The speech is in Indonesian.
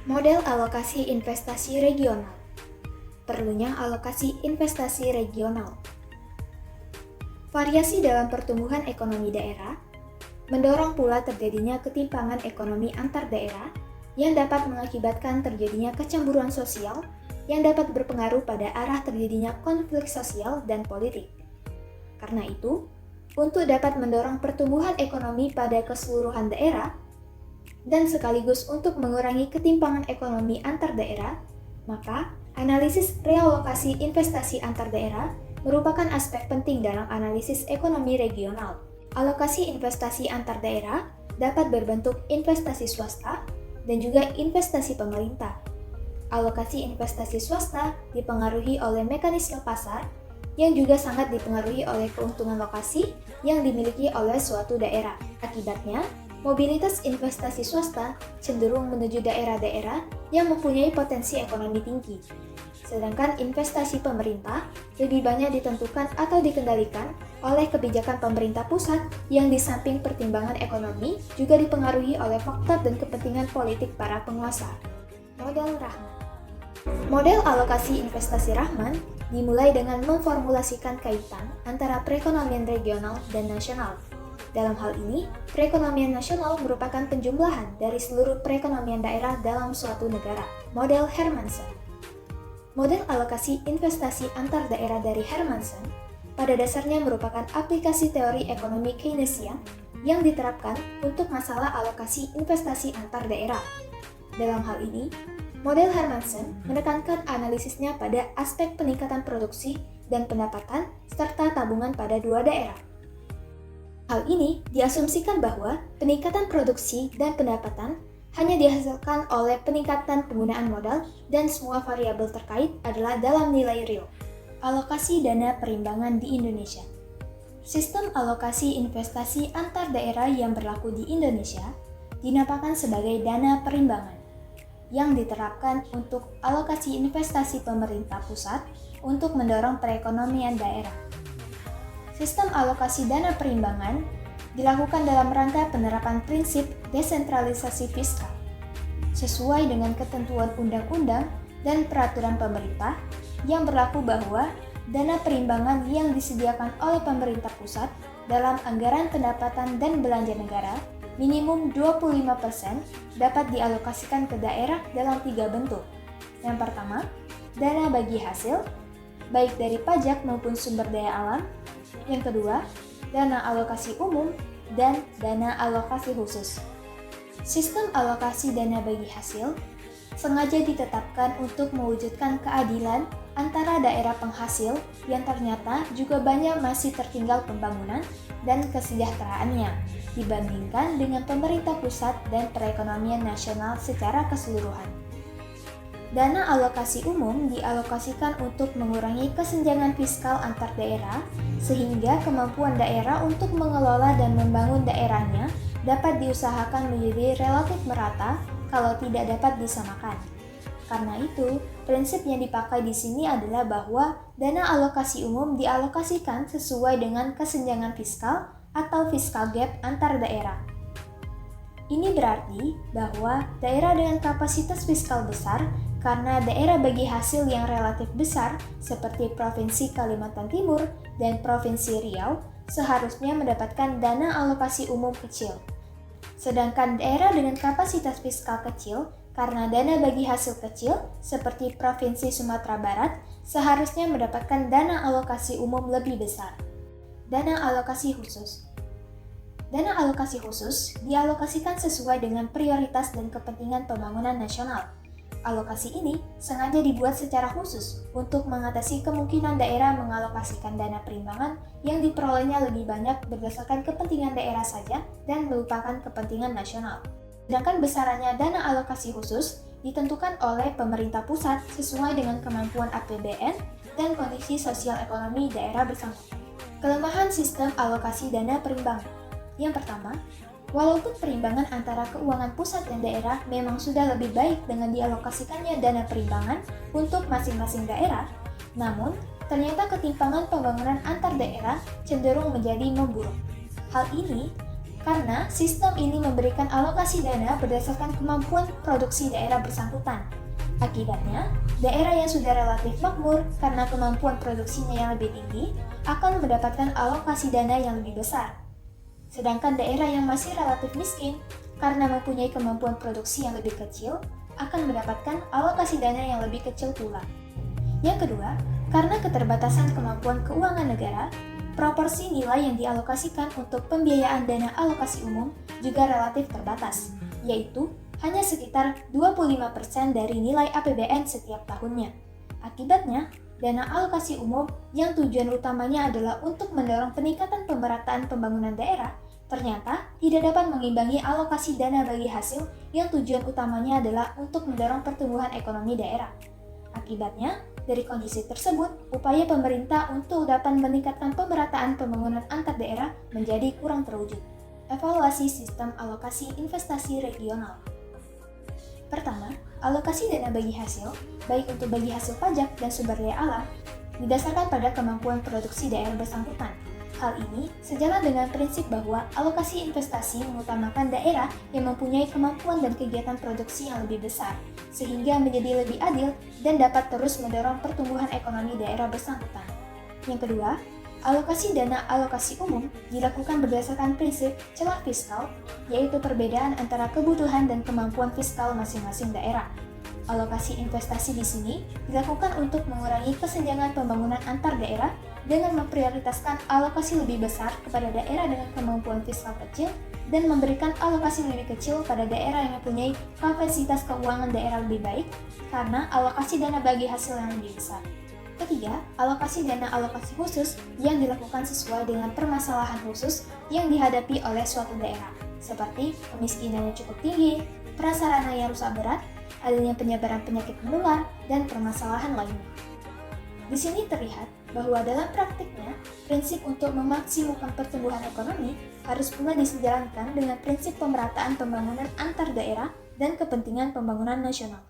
Model alokasi investasi regional. Perlunya alokasi investasi regional. Variasi dalam pertumbuhan ekonomi daerah mendorong pula terjadinya ketimpangan ekonomi antar daerah yang dapat mengakibatkan terjadinya kecemburuan sosial yang dapat berpengaruh pada arah terjadinya konflik sosial dan politik. Karena itu, untuk dapat mendorong pertumbuhan ekonomi pada keseluruhan daerah, dan sekaligus untuk mengurangi ketimpangan ekonomi antar daerah, maka analisis realokasi investasi antar daerah merupakan aspek penting dalam analisis ekonomi regional. Alokasi investasi antar daerah dapat berbentuk investasi swasta dan juga investasi pemerintah. Alokasi investasi swasta dipengaruhi oleh mekanisme pasar yang juga sangat dipengaruhi oleh keuntungan lokasi yang dimiliki oleh suatu daerah. Akibatnya, mobilitas investasi swasta cenderung menuju daerah-daerah yang mempunyai potensi ekonomi tinggi. Sedangkan investasi pemerintah lebih banyak ditentukan atau dikendalikan oleh kebijakan pemerintah pusat yang di samping pertimbangan ekonomi juga dipengaruhi oleh faktor dan kepentingan politik para penguasa. Model Rahman. Model alokasi investasi Rahman dimulai dengan memformulasikan kaitan antara perekonomian regional dan nasional. Dalam hal ini, perekonomian nasional merupakan penjumlahan dari seluruh perekonomian daerah dalam suatu negara. Model Hermansen. Model alokasi investasi antar daerah dari Hermansen pada dasarnya merupakan aplikasi teori ekonomi Keynesian yang diterapkan untuk masalah alokasi investasi antar daerah. Dalam hal ini, model Hermansen menekankan analisisnya pada aspek peningkatan produksi dan pendapatan serta tabungan pada dua daerah. Hal ini diasumsikan bahwa peningkatan produksi dan pendapatan hanya dihasilkan oleh peningkatan penggunaan modal dan semua variabel terkait adalah dalam nilai real. Alokasi dana perimbangan di Indonesia. Sistem alokasi investasi antar daerah yang berlaku di Indonesia dinamakan sebagai dana perimbangan, yang diterapkan untuk alokasi investasi pemerintah pusat untuk mendorong perekonomian daerah. Sistem alokasi dana perimbangan dilakukan dalam rangka penerapan prinsip desentralisasi fiskal, sesuai dengan ketentuan undang-undang dan peraturan pemerintah yang berlaku bahwa dana perimbangan yang disediakan oleh pemerintah pusat dalam anggaran pendapatan dan belanja negara minimum 25% dapat dialokasikan ke daerah dalam 3 bentuk. Yang pertama, dana bagi hasil, baik dari pajak maupun sumber daya alam. Yang kedua, dana alokasi umum, dan dana alokasi khusus. Sistem alokasi dana bagi hasil sengaja ditetapkan untuk mewujudkan keadilan antara daerah penghasil yang ternyata juga banyak masih tertinggal pembangunan dan kesejahteraannya dibandingkan dengan pemerintah pusat dan perekonomian nasional secara keseluruhan. Dana alokasi umum dialokasikan untuk mengurangi kesenjangan fiskal antar daerah, sehingga kemampuan daerah untuk mengelola dan membangun daerahnya dapat diusahakan menjadi relatif merata kalau tidak dapat disamakan. Karena itu, prinsip yang dipakai di sini adalah bahwa dana alokasi umum dialokasikan sesuai dengan kesenjangan fiskal atau fiscal gap antar daerah. Ini berarti bahwa daerah dengan kapasitas fiskal besar karena daerah bagi hasil yang relatif besar seperti Provinsi Kalimantan Timur dan Provinsi Riau seharusnya mendapatkan dana alokasi umum kecil. Sedangkan daerah dengan kapasitas fiskal kecil karena dana bagi hasil kecil seperti Provinsi Sumatera Barat seharusnya mendapatkan dana alokasi umum lebih besar. Dana alokasi khusus. Dana alokasi khusus dialokasikan sesuai dengan prioritas dan kepentingan pembangunan nasional. Alokasi ini sengaja dibuat secara khusus untuk mengatasi kemungkinan daerah mengalokasikan dana perimbangan yang diperolehnya lebih banyak berdasarkan kepentingan daerah saja dan melupakan kepentingan nasional. Sedangkan besarannya dana alokasi khusus ditentukan oleh pemerintah pusat sesuai dengan kemampuan APBN dan kondisi sosial ekonomi daerah bersangkutan. Kelemahan sistem alokasi dana perimbangan. Yang pertama, walaupun perimbangan antara keuangan pusat dan daerah memang sudah lebih baik dengan dialokasikannya dana perimbangan untuk masing-masing daerah, namun ternyata ketimpangan pembangunan antar daerah cenderung menjadi memburuk. Hal ini Karena sistem ini memberikan alokasi dana berdasarkan kemampuan produksi daerah bersangkutan. Akibatnya, daerah yang sudah relatif makmur karena kemampuan produksinya yang lebih tinggi akan mendapatkan alokasi dana yang lebih besar. Sedangkan daerah yang masih relatif miskin karena mempunyai kemampuan produksi yang lebih kecil akan mendapatkan alokasi dana yang lebih kecil pula. Yang kedua, karena keterbatasan kemampuan keuangan negara, proporsi nilai yang dialokasikan untuk pembiayaan dana alokasi umum juga relatif terbatas, yaitu hanya sekitar 25% dari nilai APBN setiap tahunnya. Akibatnya, dana alokasi umum yang tujuan utamanya adalah untuk mendorong peningkatan pemerataan pembangunan daerah, ternyata tidak dapat mengimbangi alokasi dana bagi hasil yang tujuan utamanya adalah untuk mendorong pertumbuhan ekonomi daerah. Akibatnya, dari kondisi tersebut, upaya pemerintah untuk dapat meningkatkan pemerataan pembangunan antar daerah menjadi kurang terwujud. Evaluasi sistem alokasi investasi regional. Pertama, alokasi dana bagi hasil, baik untuk bagi hasil pajak dan sumber daya alam, didasarkan pada kemampuan produksi daerah bersangkutan. Hal ini sejalan dengan prinsip bahwa alokasi investasi mengutamakan daerah yang mempunyai kemampuan dan kegiatan produksi yang lebih besar, sehingga menjadi lebih adil dan dapat terus mendorong pertumbuhan ekonomi daerah bersangkutan. Yang kedua, alokasi dana alokasi umum dilakukan berdasarkan prinsip celah fiskal, yaitu perbedaan antara kebutuhan dan kemampuan fiskal masing-masing daerah. Alokasi investasi di sini dilakukan untuk mengurangi kesenjangan pembangunan antar daerah dengan memprioritaskan alokasi lebih besar kepada daerah dengan kemampuan fiskal kecil dan memberikan alokasi lebih kecil pada daerah yang mempunyai kapasitas keuangan daerah lebih baik karena alokasi dana bagi hasil yang lebih besar. Ketiga, alokasi dana alokasi khusus yang dilakukan sesuai dengan permasalahan khusus yang dihadapi oleh suatu daerah, seperti kemiskinan yang cukup tinggi, prasarana yang rusak berat, adanya penyebaran penyakit menular, dan permasalahan lainnya. Di sini terlihat bahwa dalam praktiknya, prinsip untuk memaksimalkan pertumbuhan ekonomi harus pula disejalankan dengan prinsip pemerataan pembangunan antar daerah dan kepentingan pembangunan nasional.